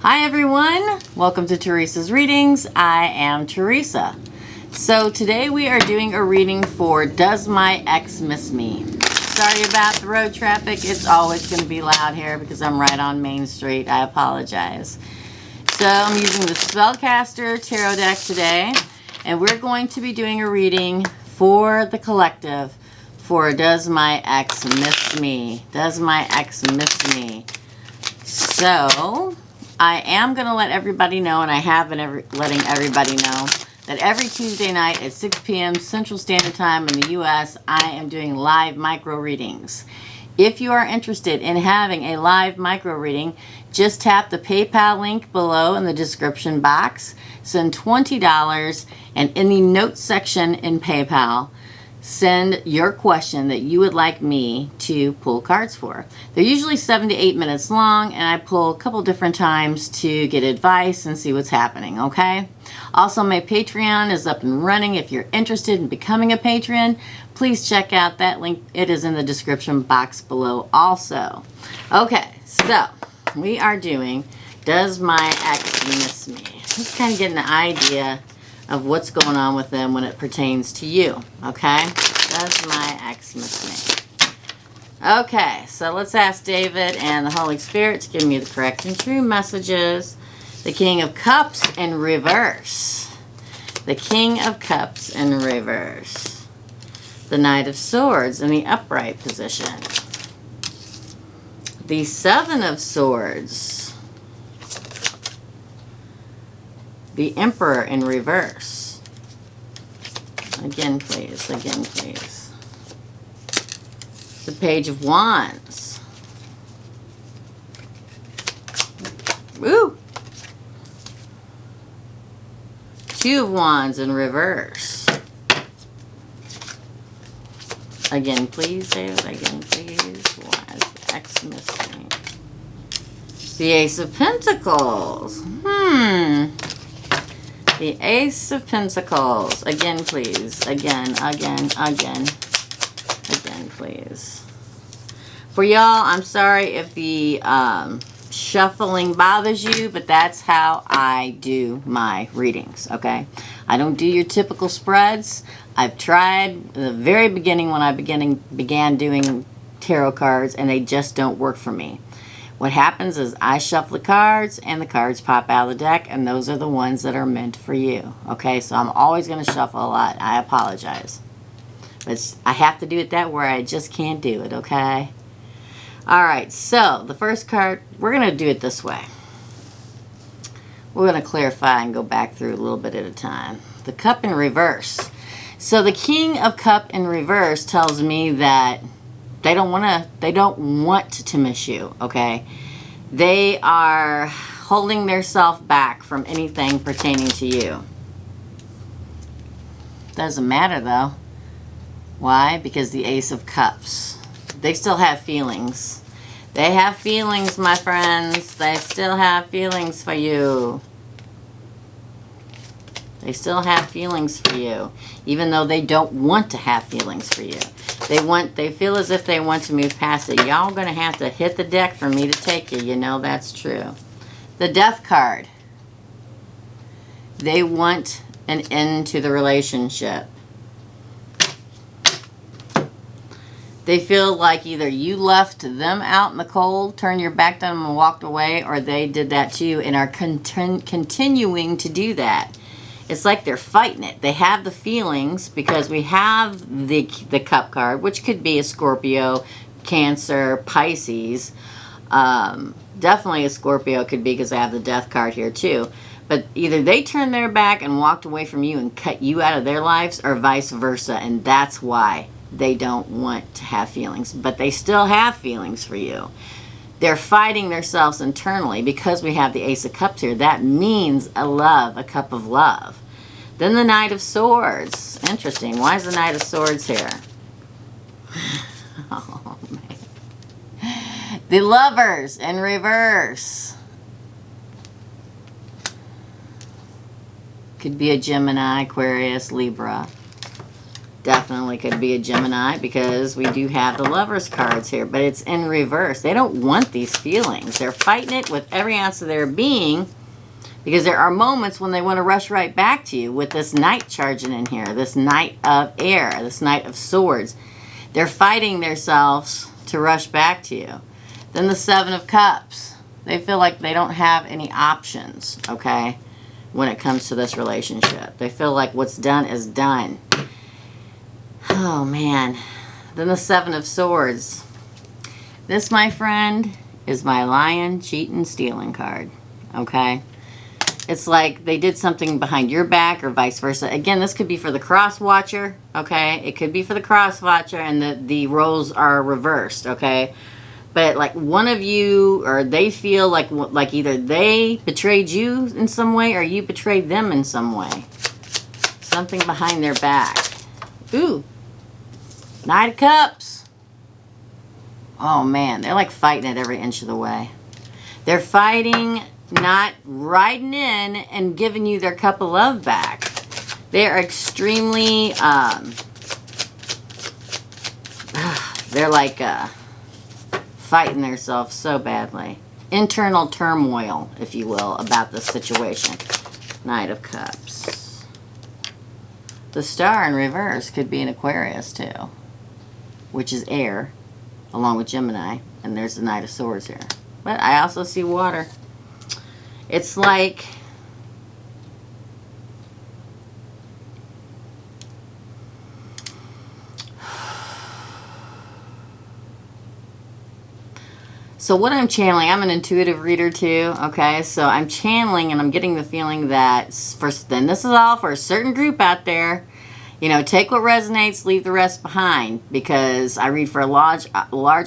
Hi everyone, welcome to Teresa's Readings. I am Teresa. So today we are doing a reading for Does My Ex Miss Me? Sorry about the road traffic. It's always going to be loud here because I'm right on Main Street. I apologize. So I'm using the Spellcaster Tarot deck today, and we're going to be doing a reading for the collective for Does My Ex Miss Me? Does my ex miss me? So I am going to let everybody know, and I have been letting everybody know, that every Tuesday night at 6 p.m. Central Standard Time in the U.S., I am doing live micro readings. If you are interested in having a live micro reading, just tap the PayPal link below in the description box, send $20, and in the notes section in PayPal, send your question that you would like me to pull cards for. They're usually 7 to 8 minutes long, and I pull a couple different times to get advice and see what's happening, okay? Also, my Patreon is up and running. If you're interested in becoming a patron, please check out that link. It is in the description box below also. Okay, so we are doing Does My Ex Miss Me? Just kind of getting an idea of what's going on with them when it pertains to you, okay? Does my ex miss me? Okay, so let's ask David and the Holy Spirit to give me the correct and true messages. The King of Cups in reverse. The King of Cups in reverse. The Knight of Swords in the upright position. The Seven of Swords. The Emperor in reverse. Again, please. Again, please. The Page of Wands. Woo! Two of Wands in reverse. Again, please, David. Again, please. Why is the ex missing? The Ace of Pentacles. The Ace of Pentacles. Again, please. Again, please. For y'all, I'm sorry if the shuffling bothers you, but that's how I do my readings, okay? I don't do your typical spreads. I've tried in the very beginning when I began doing tarot cards, and they just don't work for me. What happens is I shuffle the cards and the cards pop out of the deck, and those are the ones that are meant for you. Okay, so I'm always going to shuffle a lot. I apologize. But I have to do it that way. I just can't do it, okay? All right, so the first card, we're going to do it this way. We're going to clarify and go back through a little bit at a time. The Cup in reverse. So the King of Cup in reverse tells me that they don't want to miss you, okay? They are holding themselves back from anything pertaining to you. Doesn't matter though. Why? Because the Ace of Cups. They still have feelings. They have feelings, my friends. They still have feelings for you. They still have feelings for you, even though they don't want to have feelings for you. They feel as if they want to move past it. Y'all gonna have to hit the deck for me to take you. You know that's true. The Death card. They want an end to the relationship. They feel like either you left them out in the cold, turned your back on them and walked away, or they did that to you and are continuing to do that. It's like they're fighting it. They have the feelings because we have the Cup card, which could be a Scorpio, Cancer, Pisces. Definitely a Scorpio could be because I have the Death card here too. But either they turned their back and walked away from you and cut you out of their lives, or vice versa. And that's why they don't want to have feelings. But they still have feelings for you. They're fighting themselves internally because we have the Ace of Cups here. That means a cup of love. Then the Knight of Swords. Interesting. Why is the Knight of Swords here? Oh, man. The Lovers in reverse. Could be a Gemini, Aquarius, Libra. Definitely could be a Gemini because we do have the Lovers cards here, but it's in reverse. They don't want these feelings. They're fighting it with every ounce of their being because there are moments when they want to rush right back to you with this Knight charging in here, this Knight of Air, this Knight of Swords. They're fighting themselves to rush back to you. Then the Seven of Cups. They feel like they don't have any options, okay, when it comes to this relationship. They feel like what's done is done. Oh, man. Then the Seven of Swords. This, my friend, is my lying, cheating, stealing card. Okay? It's like they did something behind your back or vice versa. Again, this could be for the cross watcher. Okay? It could be for the cross watcher and the roles are reversed. Okay? But like one of you, or they feel like either they betrayed you in some way or you betrayed them in some way. Something behind their back. Ooh. Knight of Cups. Oh, man. They're like fighting it every inch of the way. They're fighting, not riding in and giving you their cup of love back. They are extremely, they're like fighting themselves so badly. Internal turmoil, if you will, about this situation. Knight of Cups. The Star in reverse could be an Aquarius, too, which is air, along with Gemini, and there's the Knight of Swords here. But I also see water. It's like so what I'm channeling, I'm an intuitive reader too, okay? So I'm channeling and I'm getting the feeling that, then this is all for a certain group out there. You know, take what resonates, leave the rest behind, because I read for a large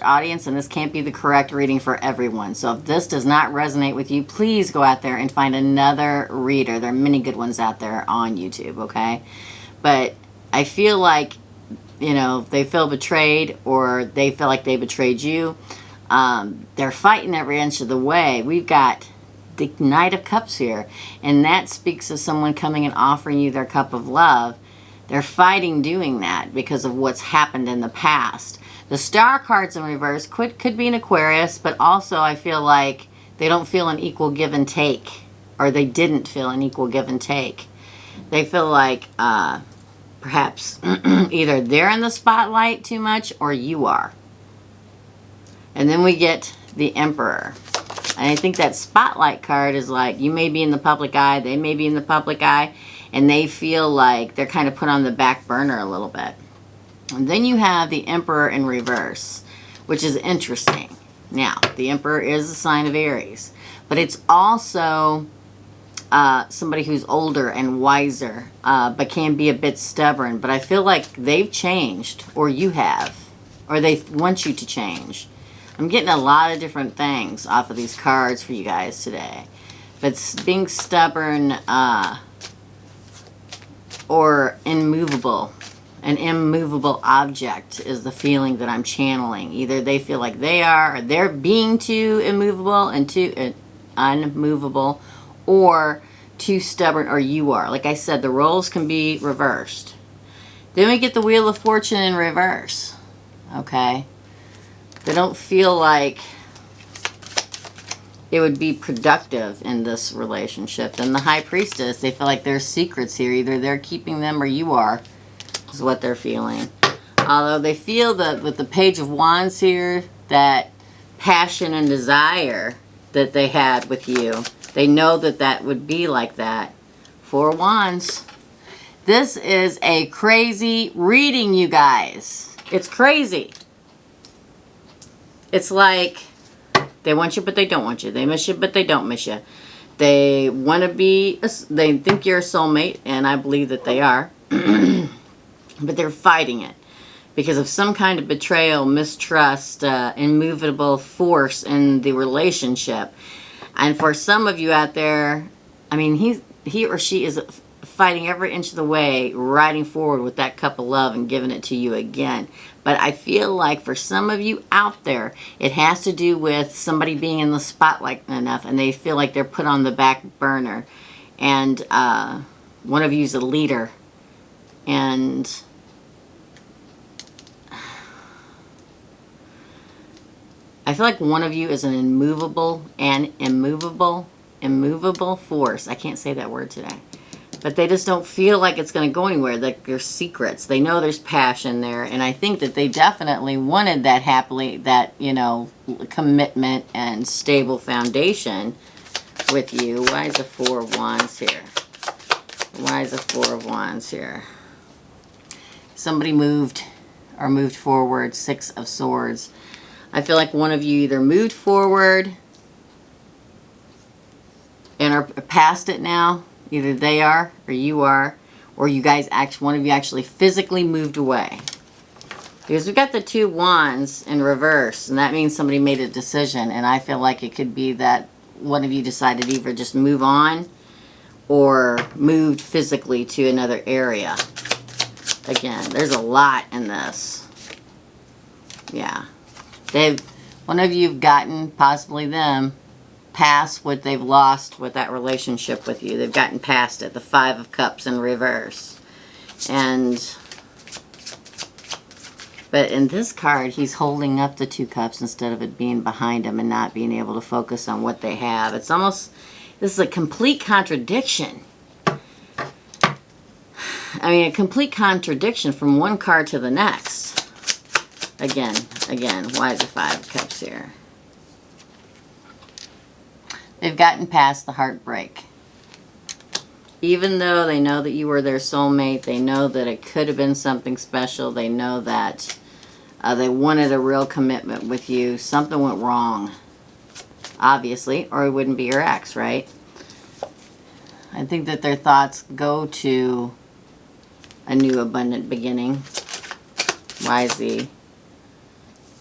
audience and this can't be the correct reading for everyone. So if this does not resonate with you, please go out there and find another reader. There are many good ones out there on YouTube, okay? But I feel like, you know, they feel betrayed or they feel like they betrayed you. They're fighting every inch of the way. We've got the Knight of Cups here, and that speaks of someone coming and offering you their cup of love. They're fighting doing that because of what's happened in the past. The Star cards in reverse could be an Aquarius, but also I feel like they don't feel an equal give and take, or they didn't feel an equal give and take. They feel like perhaps either they're in the spotlight too much or you are. And then we get the Emperor. And I think that spotlight card is like, you may be in the public eye, they may be in the public eye, and they feel like they're kind of put on the back burner a little bit. And then you have the Emperor in reverse, which is interesting. Now, the Emperor is a sign of Aries, but it's also somebody who's older and wiser, but can be a bit stubborn. But I feel like they've changed, or you have, or they want you to change. I'm getting a lot of different things off of these cards for you guys today. But being stubborn or immovable, an immovable object is the feeling that I'm channeling. Either they feel like they are, or they're being too immovable and too unmovable, or too stubborn, or you are. Like I said, the roles can be reversed. Then we get the Wheel of Fortune in reverse. Okay? They don't feel like it would be productive in this relationship. Then the High Priestess, they feel like there's secrets here. Either they're keeping them or you are, is what they're feeling. Although they feel that with the Page of Wands here, that passion and desire that they had with you, they know that that would be like that. Four of Wands. This is a crazy reading, you guys. It's crazy. It's like they want you, but they don't want you. They miss you, but they don't miss you. They want to be, they think you're a soulmate, and I believe that they are. But they're fighting it because of some kind of betrayal, mistrust, immovable force in the relationship. And for some of you out there, I mean, he or she is fighting every inch of the way, riding forward with that cup of love and giving it to you again. But I feel like for some of you out there, it has to do with somebody being in the spotlight enough, and they feel like they're put on the back burner. And one of you is a leader, and I feel like one of you is an immovable force. I can't say that word today. But they just don't feel like it's going to go anywhere. Like there's secrets. They know there's passion there. And I think that they definitely wanted that commitment and stable foundation with you. Why is the Four of Wands here? Why is the Four of Wands here? Somebody moved or moved forward. Six of Swords. I feel like one of you either moved forward and are past it now. Either they are or you are, or you guys one of you actually physically moved away. Because we've got the Two Wands in reverse, and that means somebody made a decision, and I feel like it could be that one of you decided to either just move on or moved physically to another area. Again, there's a lot in this. Yeah. One of you have gotten, possibly them, past what they've lost with that relationship with you. They've gotten past it. The Five of Cups in reverse. But in this card, he's holding up the Two Cups instead of it being behind him and not being able to focus on what they have. It's almost, this is a complete contradiction. I mean, a complete contradiction from one card to the next. Again, why is the Five of Cups here? They've gotten past the heartbreak. Even though they know that you were their soulmate, they know that it could have been something special, they know that they wanted a real commitment with you, something went wrong, obviously, or it wouldn't be your ex, right? I think that their thoughts go to a new abundant beginning. Why is the...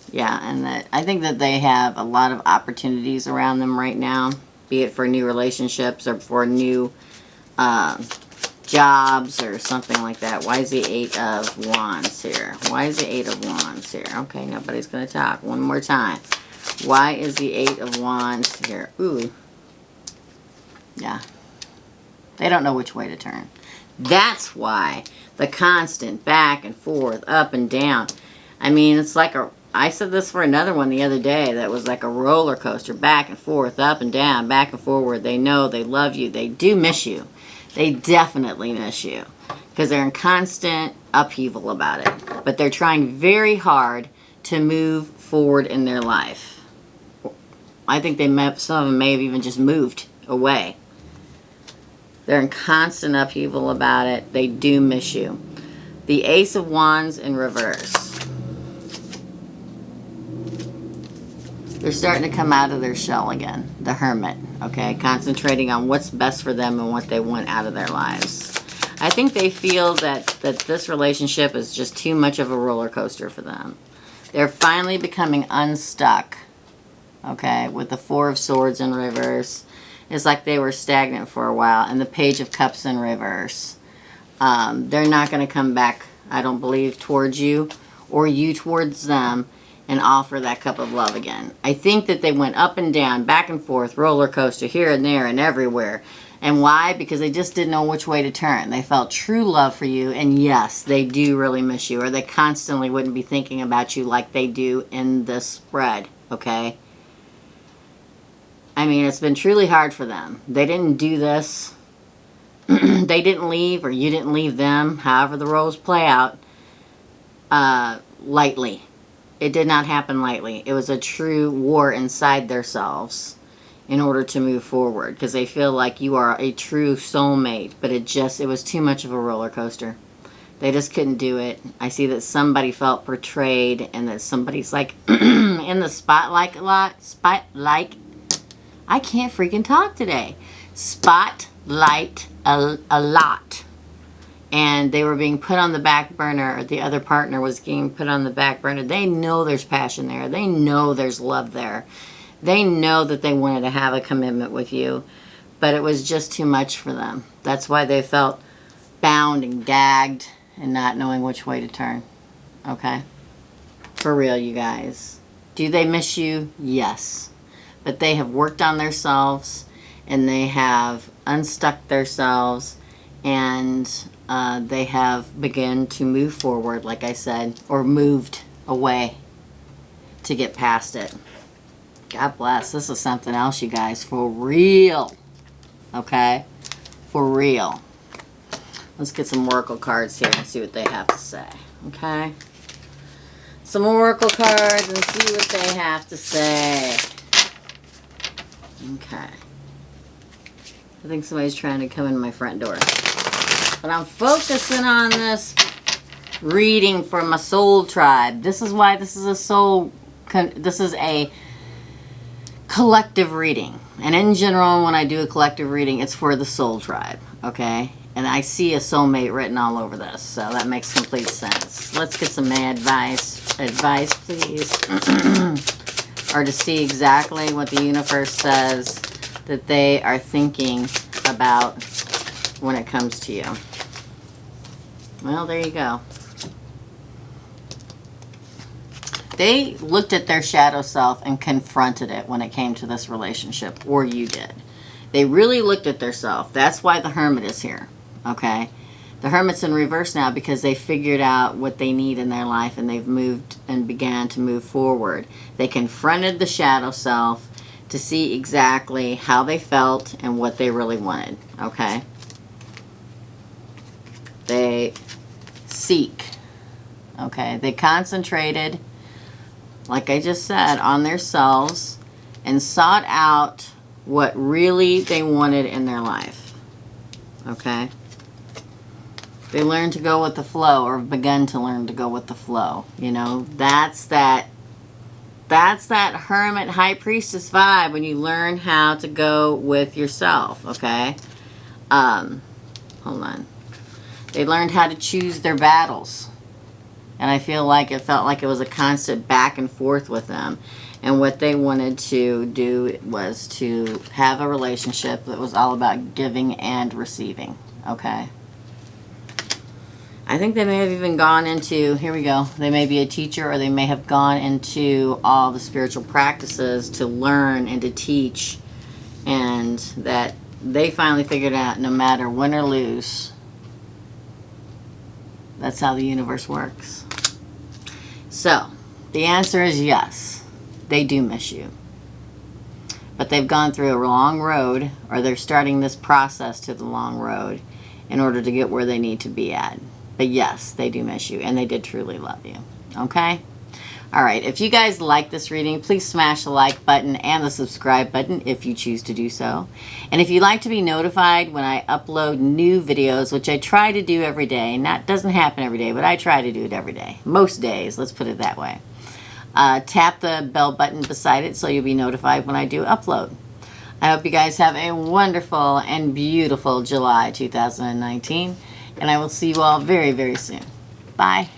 Yeah, and I think that they have a lot of opportunities around them right now, be it for new relationships or for new jobs or something like that. Why is the Eight of Wands here? Why is the Eight of Wands here? Okay, nobody's going to talk. One more time. Why is the Eight of Wands here? Ooh. Yeah. They don't know which way to turn. That's why the constant back and forth, up and down. I mean, it's like I said this for another one the other day that was like a roller coaster, back and forth, up and down, back and forward. They know, they love you, they do miss you. They definitely miss you because they're in constant upheaval about it. But they're trying very hard to move forward in their life. I think some of them may have even just moved away. They're in constant upheaval about it. They do miss you. The Ace of Wands in reverse. They're starting to come out of their shell again. The Hermit, okay? Concentrating on what's best for them and what they want out of their lives. I think they feel that this relationship is just too much of a roller coaster for them. They're finally becoming unstuck, okay? With the Four of Swords in reverse. It's like they were stagnant for a while. And the Page of Cups in reverse. They're not going to come back, I don't believe, towards you or you towards them and offer that cup of love again. I think that they went up and down, back and forth, roller coaster, here and there and everywhere. And why? Because they just didn't know which way to turn. They felt true love for you, and yes, they do really miss you, or they constantly wouldn't be thinking about you like they do in this spread, okay? I mean, it's been truly hard for them. They didn't do this. They didn't leave, or you didn't leave them, however the roles play out, lightly. It did not happen lightly. It was a true war inside themselves in order to move forward because they feel like you are a true soulmate, but it was too much of a roller coaster. They just couldn't do it. I see that somebody felt betrayed and that somebody's like in the spotlight a lot. I can't freaking talk today. Spotlight a lot. And they were being put on the back burner, or the other partner was being put on the back burner. They know there's passion there. They know there's love there. They know that they wanted to have a commitment with you, but it was just too much for them. That's why they felt bound and gagged and not knowing which way to turn. Okay? For real, you guys. Do they miss you? Yes. But they have worked on themselves, and they have unstuck themselves, and they have begun to move forward, like I said, or moved away to get past it. God bless. This is something else, you guys. For real. Okay? For real. Let's get some oracle cards here and see what they have to say. Okay? Some oracle cards and see what they have to say. Okay. I think somebody's trying to come in my front door. But I'm focusing on this reading for my soul tribe. This is why this is a collective reading. And in general, when I do a collective reading, it's for the soul tribe. Okay? And I see a soulmate written all over this. So that makes complete sense. Let's get some advice. Advice, please. Or to see exactly what the universe says that they are thinking about when it comes to you. Well, there you go. They looked at their shadow self and confronted it when it came to this relationship, or you did. They really looked at their self. That's why the Hermit is here, okay? The Hermit's in reverse now because they figured out what they need in their life and they've moved and began to move forward. They confronted the shadow self to see exactly how they felt and what they really wanted, okay? They seek, okay? They concentrated, like I just said, on themselves and sought out what really they wanted in their life, okay? They learned to go with the flow, or begun to learn to go with the flow. You know, that's that Hermit High Priestess vibe when you learn how to go with yourself, okay? Hold on. They learned how to choose their battles. And I feel like it felt like it was a constant back and forth with them. And what they wanted to do was to have a relationship that was all about giving and receiving, okay? I think they may have even gone into, here we go, they may be a teacher, or they may have gone into all the spiritual practices to learn and to teach, and that they finally figured out no matter win or lose, that's how the universe works. So, the answer is yes, they do miss you. But they've gone through a long road, or they're starting this process to the long road in order to get where they need to be at. But yes, they do miss you, and they did truly love you. Okay? All right. If you guys like this reading, please smash the like button and the subscribe button if you choose to do so. And if you'd like to be notified when I upload new videos, which I try to do every day, and that doesn't happen every day, but I try to do it every day. Most days, let's put it that way. Tap the bell button beside it so you'll be notified when I do upload. I hope you guys have a wonderful and beautiful July 2019. And I will see you all very, very soon. Bye.